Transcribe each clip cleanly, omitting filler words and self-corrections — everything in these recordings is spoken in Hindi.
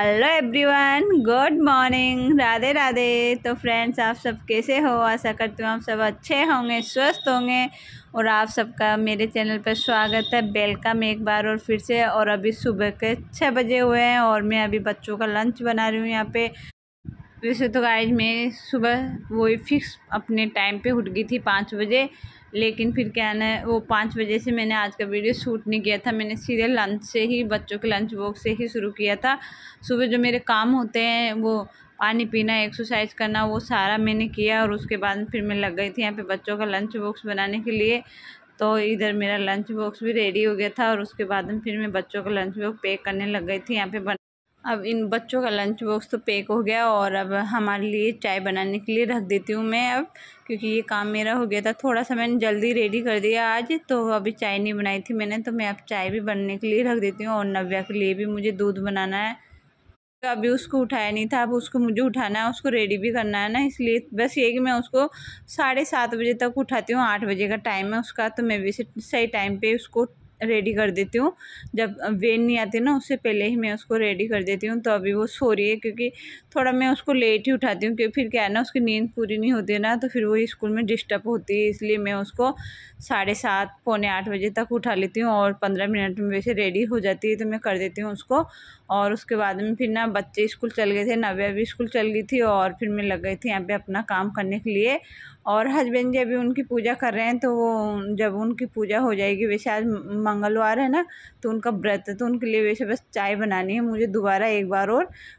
Hello everyone, good morning, Radhe Radhe. तो फ्रेंड्स, आप सब कैसे हो? आशा करती हूँ आप सब अच्छे होंगे, स्वस्थ होंगे। और आप सबका मेरे चैनल पर स्वागत है, वेलकम एक बार और फिर से। और अभी सुबह के 6 बजे हुए हैं और मैं अभी बच्चों का लंच बना रही हूँ यहाँ पे। वैसे तो गाइज मैं सुबह वही फिक्स अपने टाइम पे उठ गई थी 5 बजे, लेकिन फिर क्या ना, वो 5 बजे से मैंने आज का वीडियो शूट नहीं किया था। मैंने सीधे लंच से ही, बच्चों के लंच बॉक्स से ही शुरू किया था। सुबह जो मेरे काम होते हैं वो पानी पीना, एक्सरसाइज करना, वो सारा मैंने किया। और उसके बाद फिर मैं लग गई थी यहाँ पे बच्चों का लंच बॉक्स बनाने के लिए। तो इधर मेरा लंच बॉक्स भी रेडी हो गया था और उसके बाद में फिर मैं बच्चों का लंच बॉक्स पैक करने लग गई थी यहाँ पे। अब इन बच्चों का लंच बॉक्स तो पैक हो गया और अब हमारे लिए चाय बनाने के लिए रख देती हूँ मैं अब, क्योंकि ये काम मेरा हो गया था। थोड़ा सा मैंने जल्दी रेडी कर दिया आज, तो अभी चाय नहीं बनाई थी मैंने, तो मैं अब चाय भी बनने के लिए रख देती हूँ। और नव्या के लिए भी मुझे दूध बनाना है, तो अभी उसको उठाया नहीं था, अब उसको मुझे उठाना है, उसको रेडी भी करना है ना। इसलिए बस ये कि मैं उसको 7:30 बजे तक उठाती हूँ। 8 बजे का टाइम है उसका, तो मैं वैसे सही टाइम पे उसको रेडी कर देती हूँ। जब वेन नहीं आती ना, उससे पहले ही मैं उसको रेडी कर देती हूँ। तो अभी वो सो रही है, क्योंकि थोड़ा मैं उसको लेट ही उठाती हूँ, क्योंकि फिर क्या है ना, उसकी नींद पूरी नहीं होती है ना, तो फिर वो स्कूल में डिस्टर्ब होती है। इसलिए मैं उसको 7:30 पौने 8 बजे तक उठा लेती हूँ और 15 मिनट में वैसे रेडी हो जाती है, तो मैं कर देती हूँ उसको। और उसके बाद में फिर ना बच्चे स्कूल चल गए थे, नव्या भी स्कूल चल गई थी और फिर मैं लग गई थी यहाँ पे अपना काम करने के लिए। और हस्बैंड जी अभी उनकी पूजा कर रहे हैं, तो वो जब उनकी पूजा हो जाएगी, वैसे आज मंगलवार है ना, तो उनका व्रत है, तो उनके लिए वैसे बस चाय बनानी है मुझे दोबारा एक बार।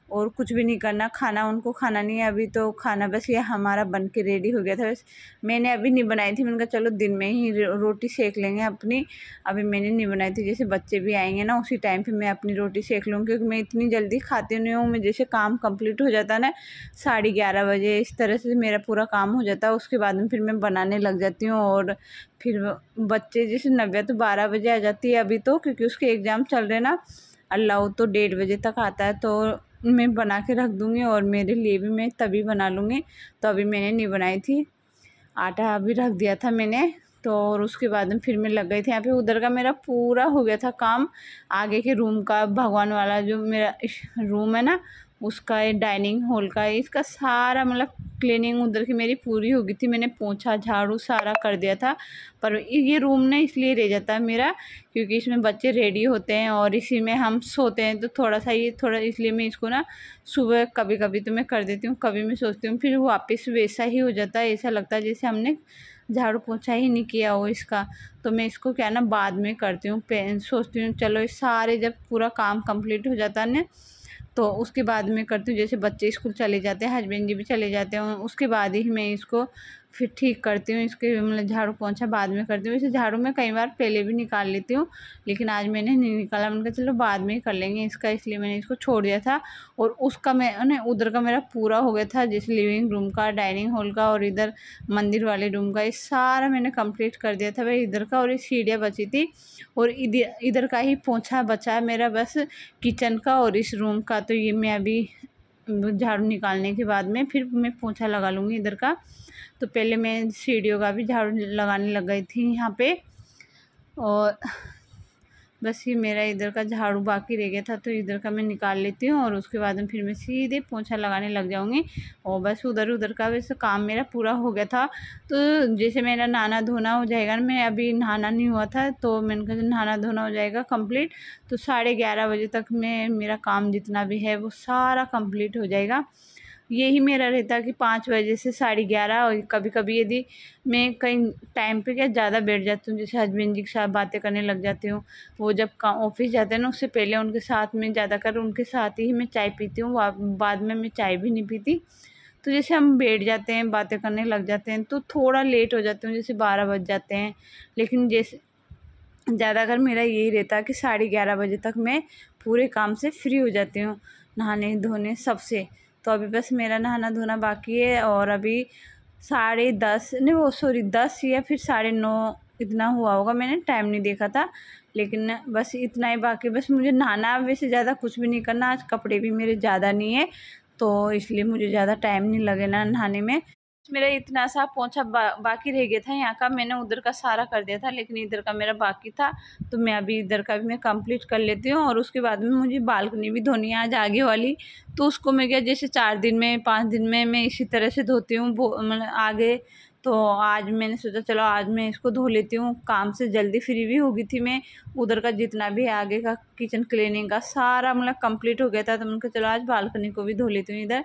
और कुछ भी नहीं करना, खाना उनको खाना नहीं है अभी। तो खाना बस ये हमारा बन के रेडी हो गया था। बस मैंने अभी नहीं बनाई थी, मैंने कहा चलो दिन में ही रोटी सेक लेंगे अपनी। अभी मैंने नहीं बनाई थी, जैसे बच्चे भी आएंगे ना उसी टाइम पे मैं अपनी रोटी सेक लूँगी, क्योंकि मैं इतनी जल्दी खाती नहीं हूँ। मैं जैसे काम कंप्लीट हो जाता है ना 11:30 बजे, इस तरह से मेरा पूरा काम हो जाता है। उसके बाद में फिर मैं बनाने लग जाती हूँ। और फिर बच्चे जैसे नव्या तो 12 बजे आ जाती है अभी, तो क्योंकि उसके एग्ज़ाम चल रहे ना, अल्लाह तो 1:30 बजे तक आता है, तो मैं बना के रख दूँगी और मेरे लिए भी मैं तभी बना लूँगी। तो अभी मैंने नहीं बनाई थी, आटा अभी रख दिया था मैंने। तो और उसके बाद में फिर मैं लग गई थी यहाँ पे। उधर का मेरा पूरा हो गया था काम, आगे के रूम का, भगवान वाला जो मेरा रूम है ना उसका, ये डाइनिंग हॉल का, इसका सारा मतलब क्लीनिंग उधर की मेरी पूरी हो गई थी। मैंने पोंछा झाड़ू सारा कर दिया था। पर ये रूम ना इसलिए रह जाता है मेरा, क्योंकि इसमें बच्चे रेडी होते हैं और इसी में हम सोते हैं, तो थोड़ा सा ये थोड़ा, इसलिए मैं इसको ना सुबह कभी कभी तो मैं कर देती हूँ, कभी मैं सोचती हूँ फिर वापस वैसा ही हो जाता है। ऐसा लगता है जैसे हमने झाड़ू पोंछा ही नहीं किया हो इसका। तो मैं इसको क्या ना बाद में करती हूँ, सोचती हूँ चलो ये सारे जब पूरा काम कंप्लीट हो जाता है ना, तो उसके बाद में करती हूँ। जैसे बच्चे स्कूल चले जाते हैं, हस्बैंड जी भी चले जाते हैं, उसके बाद ही मैं इसको फिर ठीक करती हूँ। इसके मतलब झाड़ू पोंछा बाद में करती हूँ। वैसे झाड़ू मैं कई बार पहले भी निकाल लेती हूँ, लेकिन आज मैंने नहीं निकाला। मैंने कहा चलो बाद में ही कर लेंगे इसका, इसलिए मैंने इसको छोड़ दिया था। और उसका मैं उधर का मेरा पूरा हो गया था, जैसे लिविंग रूम का, डाइनिंग हॉल का और इधर मंदिर वाले रूम का, ये सारा मैंने कंप्लीट कर दिया था भाई इधर का। और ये सीढ़ियाँ बची थी और इधर का ही पोंछा बचा है मेरा बस, किचन का और इस रूम का। तो ये मैं अभी झाड़ू निकालने के बाद में फिर मैं पोंछा लगा लूँगी इधर का। तो पहले मैं सीढ़ियों का भी झाड़ू लगाने लग गई थी यहाँ पे। और बस ये मेरा इधर का झाड़ू बाकी रह गया था, तो इधर का मैं निकाल लेती हूँ और उसके बाद में फिर मैं सीधे पोंछा लगाने लग जाऊँगी। और बस उधर का वैसे काम मेरा पूरा हो गया था। तो जैसे मेरा नहाना धोना हो जाएगा ना, मैं अभी नहाना नहीं हुआ था, तो मैंने कहा नहाना धोना हो जाएगा कंप्लीट, तो 11:30 बजे तक मैं मेरा काम जितना भी है वो सारा कंप्लीट हो जाएगा। यही मेरा रहता है कि 5 बजे से 11:30। और कभी कभी यदि मैं कहीं टाइम पे क्या ज़्यादा बैठ जाती हूँ, जैसे हस्बैंड जी के साथ बातें करने लग जाती हूँ, वो जब ऑफिस जाते हैं ना उससे पहले उनके साथ में ज़्यादातर उनके साथ ही मैं चाय पीती हूँ, बाद में मैं चाय भी नहीं पीती। तो जैसे हम बैठ जाते हैं, बातें करने लग जाते हैं, तो थोड़ा लेट हो जाते हैं, जैसे 12 बज जाते हैं। लेकिन जैसे ज़्यादातर मेरा यही रहता है कि 11:30 बजे तक मैं पूरे काम से फ्री हो जाती हूँ, नहाने धोने सबसे। तो अभी बस मेरा नहाना धोना बाकी है और अभी 10:30 नहीं, वो सॉरी 10 या फिर 9:30 इतना हुआ होगा, मैंने टाइम नहीं देखा था। लेकिन बस इतना ही बाकी, बस मुझे नहाना, वैसे ज़्यादा कुछ भी नहीं करना। आज कपड़े भी मेरे ज़्यादा नहीं है, तो इसलिए मुझे ज़्यादा टाइम नहीं लगेगा नहाने में। मेरा इतना सा पोंछा बाकी रह गया था यहाँ का, मैंने उधर का सारा कर दिया था, लेकिन इधर का मेरा बाकी था, तो मैं अभी इधर का भी मैं कंप्लीट कर लेती हूँ। और उसके बाद में मुझे बालकनी भी धोनी है आज आगे वाली, तो उसको मैं क्या जैसे 4 दिन में 5 दिन में मैं इसी तरह से धोती हूँ मतलब आगे। तो आज मैंने सोचा चलो आज मैं इसको धो लेती हूँ, काम से जल्दी फ्री भी हो गई थी मैं। उधर का जितना भी आगे का किचन क्लीनिंग का सारा मतलब कंप्लीट हो गया था, तो मैंने कहा चलो आज बालकनी को भी धो लेती हूँ इधर।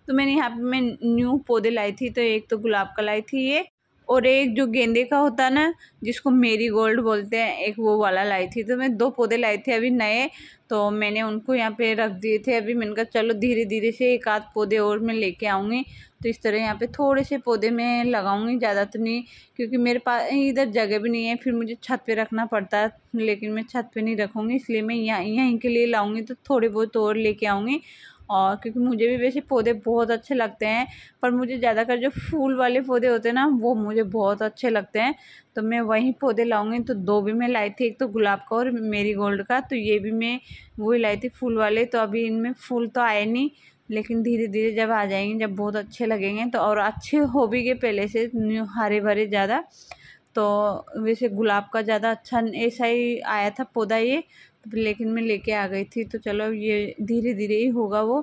तो मैंने यहाँ पे मैं न्यू पौधे लाई थी, तो एक तो गुलाब का लाई थी ये, और एक जो गेंदे का होता है ना जिसको मेरी गोल्ड बोलते हैं, एक वो वाला लाई थी। तो मैं 2 पौधे लाए थे अभी नए, तो मैंने उनको यहाँ पे रख दिए थे। अभी मैंने कहा चलो धीरे धीरे से एक आध पौधे और मैं लेके आऊँगी। तो इस तरह यहाँ पे थोड़े से पौधे मैं लगाऊंगी, ज़्यादा तो नहीं, क्योंकि मेरे पास इधर जगह भी नहीं है, फिर मुझे छत पे रखना पड़ता है। लेकिन मैं छत पे नहीं रखूँगी, इसलिए मैं यहीं के लिए लाऊंगी, तो थोड़े बहुत और लेके आऊँगी। और क्योंकि मुझे भी वैसे पौधे बहुत अच्छे लगते हैं, पर मुझे ज़्यादातर जो फूल वाले पौधे होते हैं ना वो मुझे बहुत अच्छे लगते हैं, तो मैं वहीं पौधे लाऊंगी। तो 2 भी मैं लाई थी, एक तो गुलाब का और मेरीगोल्ड का, तो ये भी मैं वही लाई थी फूल वाले। तो अभी इनमें फूल तो आए नहीं, लेकिन धीरे धीरे जब आ जाएंगे, जब बहुत अच्छे लगेंगे तो, और अच्छे हो भी गए पहले से हरे भरे ज़्यादा। तो वैसे गुलाब का ज़्यादा अच्छा ऐसा ही आया था पौधा ये, लेकिन मैं लेके आ गई थी। तो चलो ये धीरे धीरे ही होगा वो।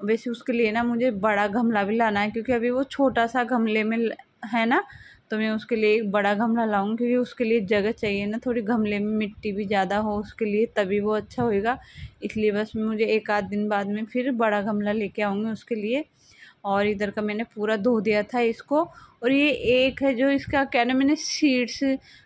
वैसे उसके लिए ना मुझे बड़ा गमला भी लाना है, क्योंकि अभी वो छोटा सा गमले में है ना, तो मैं उसके लिए एक बड़ा गमला लाऊंगी, क्योंकि उसके लिए जगह चाहिए ना थोड़ी, गमले में मिट्टी भी ज़्यादा हो उसके लिए, तभी वो अच्छा होएगा। इसलिए बस मुझे एक आध दिन बाद में फिर बड़ा गमला लेके आऊँगी उसके लिए। और इधर का मैंने पूरा धो दिया था इसको। और ये एक है जो इसका क्या ना, मैंने सीड्स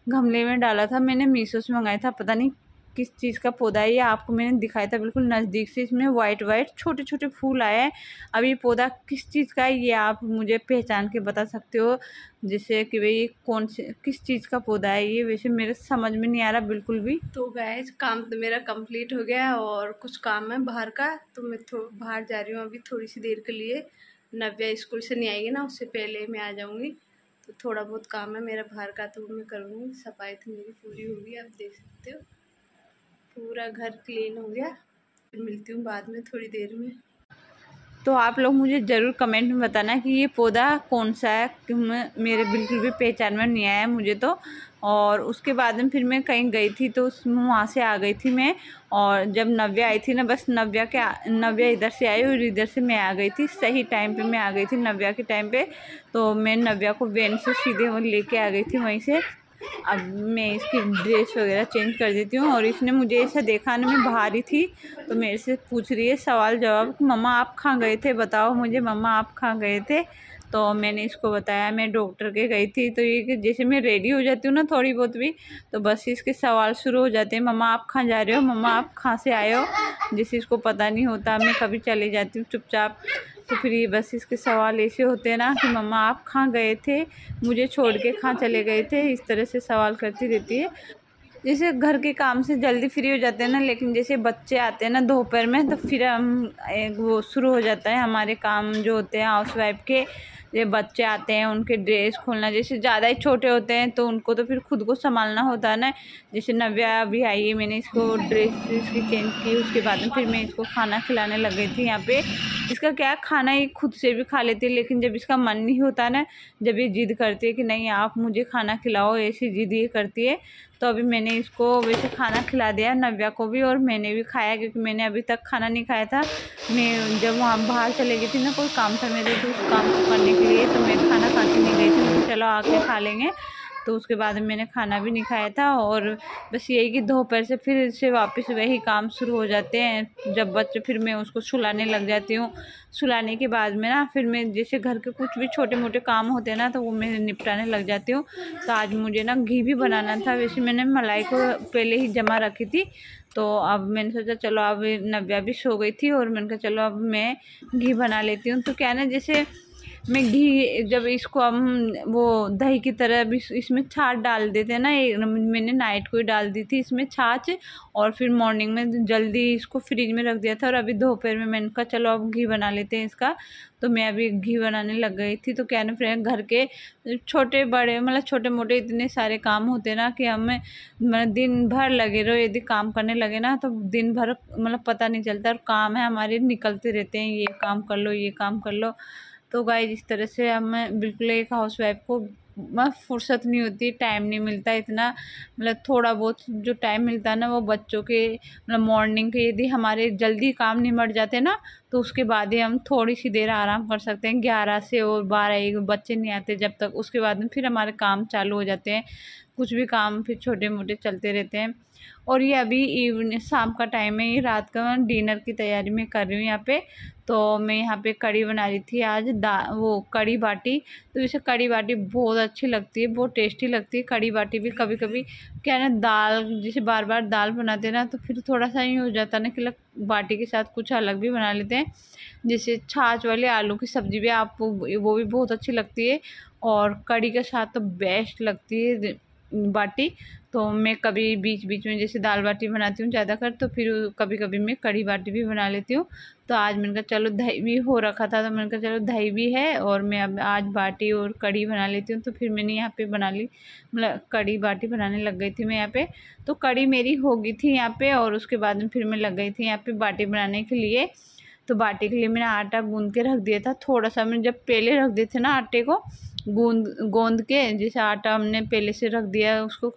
गमले में डाला था, मैंने मीशो से मंगाया था, पता नहीं किस चीज़ का पौधा है ये, आपको मैंने दिखाया था बिल्कुल नज़दीक से। इसमें वाइट वाइट छोटे छोटे फूल आए हैं। अब ये पौधा किस चीज़ का है ये आप मुझे पहचान के बता सकते हो, जैसे कि भाई कौन से किस चीज़ का पौधा है ये, वैसे मेरे समझ में नहीं आ रहा बिल्कुल भी। तो गाइस काम तो मेरा कंप्लीट हो गया और कुछ काम है बाहर का, तो मैं बाहर जा रही हूँ अभी थोड़ी सी देर के लिए। नव्या स्कूल से नहीं आएगी ना, उससे पहले मैं आ जाऊँगी। तो थोड़ा बहुत काम है मेरा बाहर का, तो वो मैं करूँगी। सफाई तो मेरी पूरी होगी, आप देख सकते हो पूरा घर क्लीन हो गया। फिर मिलती हूँ बाद में थोड़ी देर में। तो आप लोग मुझे ज़रूर कमेंट में बताना कि ये पौधा कौन सा है, कि मेरे बिल्कुल भी पहचान में नहीं आया मुझे तो। और उसके बाद में फिर मैं कहीं गई थी, तो वहाँ से आ गई थी मैं। और जब नव्या आई थी ना, बस नव्या इधर से आई और इधर से मैं आ गई थी, सही टाइम पे मैं आ गई थी नव्या के टाइम पे। तो मैं नव्या को वैन से सीधे वो लेके आ गई थी वहीं से। अब मैं इसकी ड्रेस वगैरह चेंज कर देती हूँ। और इसने मुझे ऐसा देखा ना, मैं बाहर ही थी, तो मेरे से पूछ रही है सवाल जवाब, मम्मा आप कहाँ गए थे, बताओ मुझे मम्मा आप कहाँ गए थे। तो मैंने इसको बताया मैं डॉक्टर के गई थी। तो ये कि जैसे मैं रेडी हो जाती हूँ ना थोड़ी बहुत भी, तो बस इसके सवाल शुरू हो जाते हैं, मम्मा आप कहाँ जा रहे हो, मम्मा आप कहाँ से आए हो। जिसे इसको पता नहीं होता, मैं कभी चले जाती हूँ चुपचाप, तो फिर ये बस इसके सवाल ऐसे होते हैं ना कि मम्मा आप कहाँ गए थे, मुझे छोड़ के कहाँ चले गए थे, इस तरह से सवाल करती रहती है। जैसे घर के काम से जल्दी फ्री हो जाते हैं ना, लेकिन जैसे बच्चे आते हैं ना दोपहर में, तो फिर हम वो शुरू हो जाता है हमारे काम जो होते हैं हाउसवाइफ के। ये बच्चे आते हैं उनके ड्रेस खोलना, जैसे ज़्यादा ही छोटे होते हैं तो उनको तो फिर खुद को संभालना होता है ना। जैसे नव्या अभी आई है, मैंने इसको ड्रेस इसकी चेंज की, उसके बाद में फिर मैं इसको खाना खिलाने लग गई थी। यहाँ पे इसका क्या खाना ही खुद से भी खा लेती है, लेकिन जब इसका मन नहीं होता ना, जब ये जिद करती है कि नहीं आप मुझे खाना खिलाओ, ऐसी जिद ये करती है। तो अभी मैंने इसको वैसे खाना खिला दिया नव्या को भी, और मैंने भी खाया, क्योंकि मैंने अभी तक खाना नहीं खाया था। मैं जब वहाँ बाहर चले गई थी ना, कोई काम था मेरे, तो उस काम को करने के लिए, तो मैं खाना खा के नहीं गई थी, मुझे चलो आके खा लेंगे। तो उसके बाद मैंने खाना भी नहीं खाया था। और बस यही कि दोपहर से फिर से वापस वही काम शुरू हो जाते हैं जब बच्चे, फिर मैं उसको सुलाने लग जाती हूँ। सुलाने के बाद में ना फिर मैं जैसे घर के कुछ भी छोटे मोटे काम होते हैं ना, तो वो मैं निपटाने लग जाती हूँ। तो आज मुझे ना घी भी बनाना था, वैसे मैंने मलाई को पहले ही जमा रखी थी। तो अब मैंने सोचा चलो, अब नव्या भी सो गई थी और मैंने कहा चलो अब मैं घी बना लेती हूँ। तो क्या ना, जैसे मैं घी जब इसको हम वो दही की तरह भी इसमें छाछ डाल देते हैं ना, मैंने नाइट को ही डाल दी थी इसमें छाछ, और फिर मॉर्निंग में जल्दी इसको फ्रिज में रख दिया था। और अभी दोपहर में मैंने कहा चलो अब घी बना लेते हैं इसका। तो मैं अभी घी बनाने लग गई थी। तो क्या ना फ्रेंड, घर के छोटे बड़े मतलब छोटे मोटे इतने सारे काम होते हैं ना कि हमें मतलब दिन भर लगे रहो, यदि काम करने लगे ना तो दिन भर मतलब पता नहीं चलता, और काम है हमारे निकलते रहते हैं, ये काम कर लो ये काम कर लो। तो गाइस इस तरह से हमें बिल्कुल एक हाउसवाइफ को फुर्सत नहीं होती, टाइम नहीं मिलता इतना, मतलब थोड़ा बहुत जो टाइम मिलता है ना वो बच्चों के मतलब मॉर्निंग के यदि हमारे जल्दी काम निमट जाते ना तो उसके बाद ही हम थोड़ी सी देर आराम कर सकते हैं 11 से और 12-1 बच्चे नहीं आते जब तक, उसके बाद में फिर हमारे काम चालू हो जाते हैं, कुछ भी काम फिर छोटे मोटे चलते रहते हैं। और ये अभी इवनिंग शाम का टाइम है, ये रात का डिनर की तैयारी मैं कर रही हूँ यहाँ पे। तो मैं यहाँ पे कड़ी बना रही थी आज, वो कड़ी बाटी। तो इसे कड़ी बाटी बहुत अच्छी लगती है, बहुत टेस्टी लगती है कड़ी बाटी भी। कभी कभी क्या है ना, दाल जैसे बार बार दाल बनाते हैं ना तो फिर थोड़ा सा ही हो जाता है ना कि बाटी के साथ कुछ अलग भी बना लेते हैं, जैसे छाछ वाले आलू की सब्ज़ी भी आपको वो भी बहुत अच्छी लगती है, और कड़ी के साथ तो बेस्ट लगती है बाटी। तो मैं कभी बीच बीच में जैसे दाल बाटी बनाती हूँ ज़्यादातर, तो फिर कभी कभी मैं कड़ी बाटी भी बना लेती हूँ। तो आज मैंने कहा चलो दही भी हो रखा था, तो मैंने कहा चलो दही भी है और मैं अब आज बाटी और कड़ी बना लेती हूँ। तो फिर मैंने यहाँ पे बना ली, मतलब कड़ी बाटी बनाने लग गई थी मैं यहाँ पे। तो कड़ी मेरी हो गई थी यहाँ पे, और उसके बाद में फिर मैं लग गई थी यहाँ पे बाटी बनाने के लिए। तो बाटी के लिए मैंने आटा गूँध के रख दिया था थोड़ा सा, मैंने जब पहले रख दिए थे ना आटे को गूँध के, जैसे आटा हमने पहले से रख दिया उसको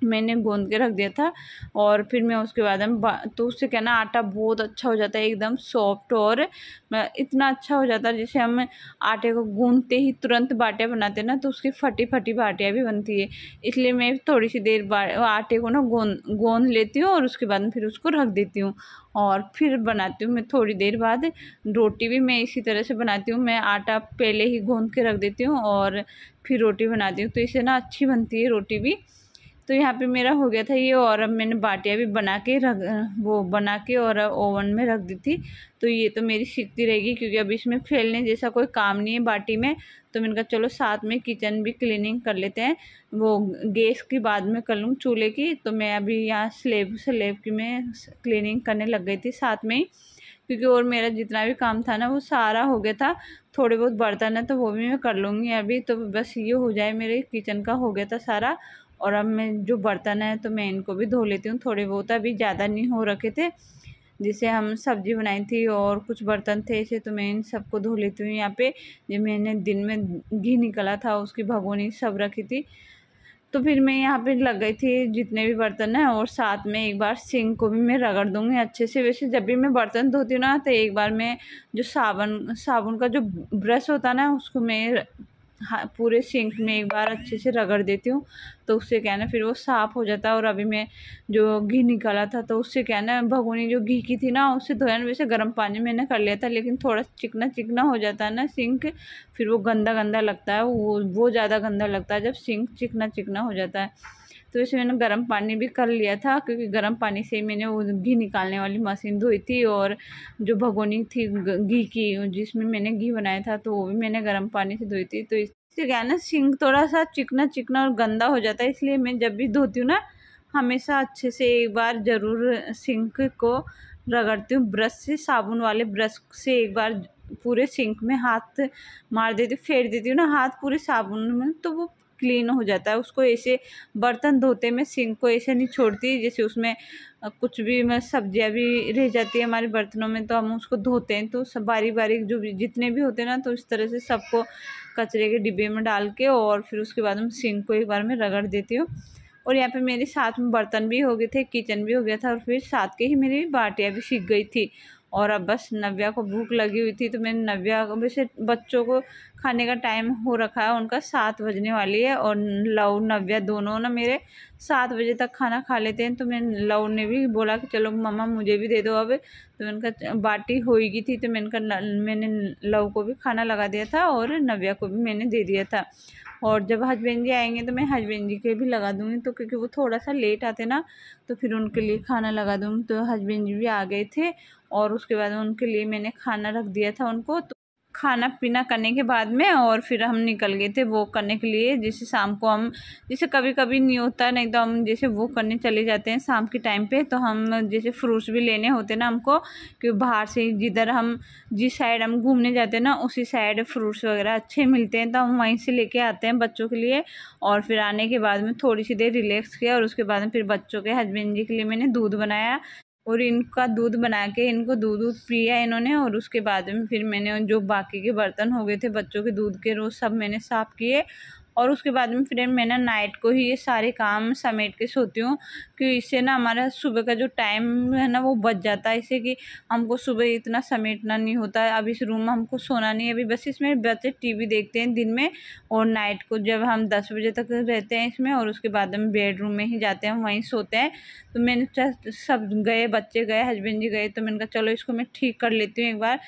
मैंने गूँध के रख दिया था, और फिर मैं उसके बाद हम तो उससे क्या ना आटा बहुत अच्छा हो जाता है, एकदम सॉफ्ट, और इतना अच्छा हो जाता है जैसे हम आटे को गूँधते ही तुरंत बाटियाँ बनाते हैं ना तो उसकी फटी फटी बाटियाँ भी बनती है। इसलिए मैं थोड़ी सी देर आटे को ना गूँध लेती हूँ और उसके बाद फिर उसको रख देती हूँ, और फिर बनाती हूँ मैं थोड़ी देर बाद। रोटी भी मैं इसी तरह से बनाती हूँ, मैं आटा पहले ही गूँध के रख देती हूँ और फिर रोटी बनाती हूँ, तो इससे ना अच्छी बनती है रोटी भी। तो यहाँ पे मेरा हो गया था ये, और अब मैंने बाटियाँ भी बना के और ओवन में रख दी थी। तो ये तो मेरी सीखती रहेगी क्योंकि अभी इसमें फैलने जैसा कोई काम नहीं है बाटी में। तो मैंने कहा चलो साथ में किचन भी क्लीनिंग कर लेते हैं, वो गैस की बाद में कर लूँ चूल्हे की। तो मैं अभी यहाँ स्लेब की मैं क्लीनिंग करने लग गई थी साथ में ही, क्योंकि और मेरा जितना भी काम था ना वो सारा हो गया था। थोड़े बहुत बर्तन है तो वो भी मैं कर लूँगी अभी, तो बस ये हो जाए मेरे किचन का हो गया था सारा। और अब मैं जो बर्तन है तो मैं इनको भी धो लेती हूँ, थोड़े बहुत, अभी ज़्यादा नहीं हो रखे थे, जिसे हम सब्जी बनाई थी और कुछ बर्तन थे ऐसे, तो मैं इन सबको धो लेती हूँ यहाँ पे। जो मैंने दिन में घी निकला था उसकी भगोनी सब रखी थी, तो फिर मैं यहाँ पे लग गई थी जितने भी बर्तन हैं, और साथ में एक बार सिंक को भी मैं रगड़ दूँगी अच्छे से। वैसे जब भी मैं बर्तन धोती हूँ ना तो एक बार मैं जो साबुन का जो ब्रश होता है ना उसको मैं पूरे सिंक में एक बार अच्छे से रगड़ देती हूँ, तो उससे क्या है ना फिर वो साफ़ हो जाता है। और अभी मैं जो घी निकाला था तो उससे क्या है ना भगोनी जो घी की थी ना उससे धोया ना, वैसे गर्म पानी मैंने कर लिया था लेकिन थोड़ा चिकना चिकना हो जाता है ना सिंक, फिर वो गंदा गंदा लगता है, वो ज़्यादा गंदा लगता है जब सिंक चिकना चिकना हो जाता है। तो इसे मैंने गर्म पानी भी कर लिया था, क्योंकि गर्म पानी से ही मैंने वो घी निकालने वाली मशीन धोई थी, और जो भगोनी थी घी की जिसमें मैंने घी बनाया था तो वो भी मैंने गर्म पानी से धोई थी। तो इससे क्या है ना सिंक थोड़ा सा चिकना चिकना और गंदा हो जाता है, इसलिए मैं जब भी धोती हूँ ना हमेशा अच्छे से एक बार ज़रूर सिंक को रगड़ती हूँ ब्रश से, साबुन वाले ब्रश से एक बार पूरे सिंक में हाथ मार देती हूँ, फेर देती हूँ ना हाथ पूरे साबुन में, तो वो क्लीन हो जाता है। उसको ऐसे बर्तन धोते में सिंक को ऐसे नहीं छोड़ती, जैसे उसमें कुछ भी सब्जियां भी रह जाती है हमारे बर्तनों में तो हम उसको धोते हैं, तो सब बारीक बारीक जो भी जितने भी होते हैं ना तो इस तरह से सबको कचरे के डिब्बे में डाल के और फिर उसके बाद हम सिंक को एक बार में रगड़ देती हूँ। और यहाँ पे मेरे साथ में बर्तन भी हो गए थे, किचन भी हो गया था, और फिर साथ के ही मेरी बाटियाँ भी सीख गई थी। और अब बस नव्या को भूख लगी हुई थी, तो मैंने नव्या को, वैसे बच्चों को खाने का टाइम हो रखा है, उनका 7 बजने वाली है, और लव नव्या दोनों ना मेरे 7 बजे तक खाना खा लेते हैं। तो मैं लव ने भी बोला कि चलो मम्मा मुझे भी दे दो अब, तो मैंने कहा बाटी होएगी थी, तो मैंने लव को भी खाना लगा दिया था और नव्या को भी मैंने दे दिया था। और जब हस्बैंड जी आएंगे तो मैं हस्बैंड जी के भी लगा दूँगी, तो क्योंकि वो थोड़ा सा लेट आते ना तो फिर उनके लिए खाना लगा दूँगी। तो हस्बैंड जी भी आ गए थे और उसके बाद उनके लिए मैंने खाना रख दिया था उनको। तो खाना पीना करने के बाद में और फिर हम निकल गए थे वॉक करने के लिए। जैसे शाम को हम, जैसे कभी कभी नहीं होता, नहीं तो हम जैसे वॉक करने चले जाते हैं शाम के टाइम पे, तो हम जैसे फ्रूट्स भी लेने होते हैं ना हमको, क्योंकि बाहर से जिधर हम जिस साइड हम घूमने जाते हैं ना उसी साइड फ्रूट्स वगैरह अच्छे मिलते हैं, तो हम वहीं से लेके आते हैं बच्चों के लिए। और फिर आने के बाद में थोड़ी सी देर रिलैक्स किया और उसके बाद में फिर बच्चों के हस्बैंड जी के लिए मैंने दूध बनाया। और इनका दूध बना के इनको दूध पिया इन्होंने। और उसके बाद में फिर मैंने जो बाकी के बर्तन हो गए थे बच्चों के दूध के, रोज़ सब मैंने साफ़ किए। और उसके बाद में फिर मैं ना नाइट को ही ये सारे काम समेट के सोती हूँ, कि इससे ना हमारा सुबह का जो टाइम है ना वो बच जाता है, इससे कि हमको सुबह इतना समेटना नहीं होता है। अब इस रूम में हमको सोना नहीं है अभी, बस इसमें बच्चे टीवी देखते हैं दिन में, और नाइट को जब हम 10 बजे तक रहते हैं इसमें, और उसके बाद हम बेडरूम में ही जाते हैं, वहीं सोते हैं। तो मैंने सब गए, बच्चे गए, हस्बैंड जी गए, तो मैंने कहा चलो इसको मैं ठीक कर लेती हूँ एक बार।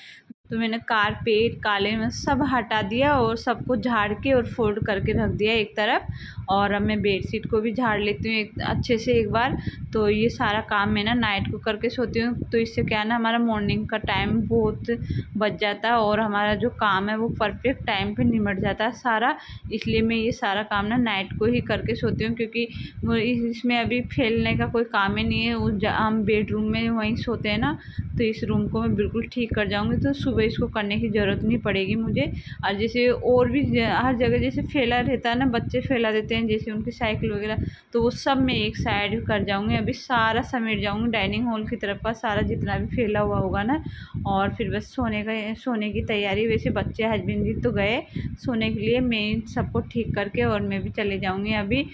तो मैंने कारपेट काले में सब हटा दिया और सबको झाड़ के और फोल्ड करके रख दिया एक तरफ। और अब मैं बेडशीट को भी झाड़ लेती हूँ एक अच्छे से एक बार। तो ये सारा काम मैं ना नाइट को करके सोती हूँ, तो इससे क्या है ना हमारा मॉर्निंग का टाइम बहुत बच जाता है, और हमारा जो काम है वो परफेक्ट टाइम पे निमट जाता है सारा। इसलिए मैं ये सारा काम ना नाइट को ही करके सोती हूँ, क्योंकि इसमें अभी फैलने का कोई काम ही नहीं है। हम बेडरूम में वहीं सोते हैं ना, तो इस रूम को मैं बिल्कुल ठीक कर जाऊँगी, तो सुबह इसको करने की ज़रूरत नहीं पड़ेगी मुझे। और जैसे और भी हर जगह जैसे फैला रहता है ना, बच्चे फैला देते हैं जैसे उनकी साइकिल वगैरह, तो वो सब मैं एक साइड कर जाऊँगी। अभी सारा समेट जाऊँगी डाइनिंग हॉल की तरफ का सारा जितना भी फैला हुआ होगा ना। और फिर बस सोने की तैयारी। वैसे बच्चे हस्बैंड जी तो गए सोने के लिए, मैं सबको ठीक करके और मैं भी चले जाऊँगी अभी।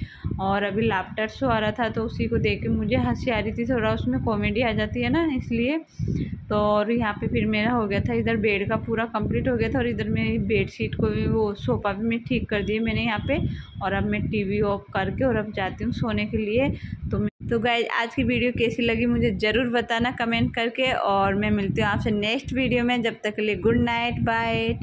और अभी लाफ्टर शो आ रहा था, तो उसी को देख के मुझे हंसी आ रही थी, थोड़ा उसमें कॉमेडी आ जाती है ना, इसलिए। तो और यहाँ पे फिर मेरा हो गया था, इधर बेड का पूरा कंप्लीट हो गया था, और इधर मेरी बेडशीट को भी वो सोफ़ा भी मैं ठीक कर दिए मैंने यहाँ पे। और अब मैं टीवी ऑफ करके और अब जाती हूँ सोने के लिए। तो गाइस आज की वीडियो कैसी लगी मुझे ज़रूर बताना कमेंट करके, और मैं मिलती हूँ आपसे नेक्स्ट वीडियो में। जब तक के लिए गुड नाइट, बाय।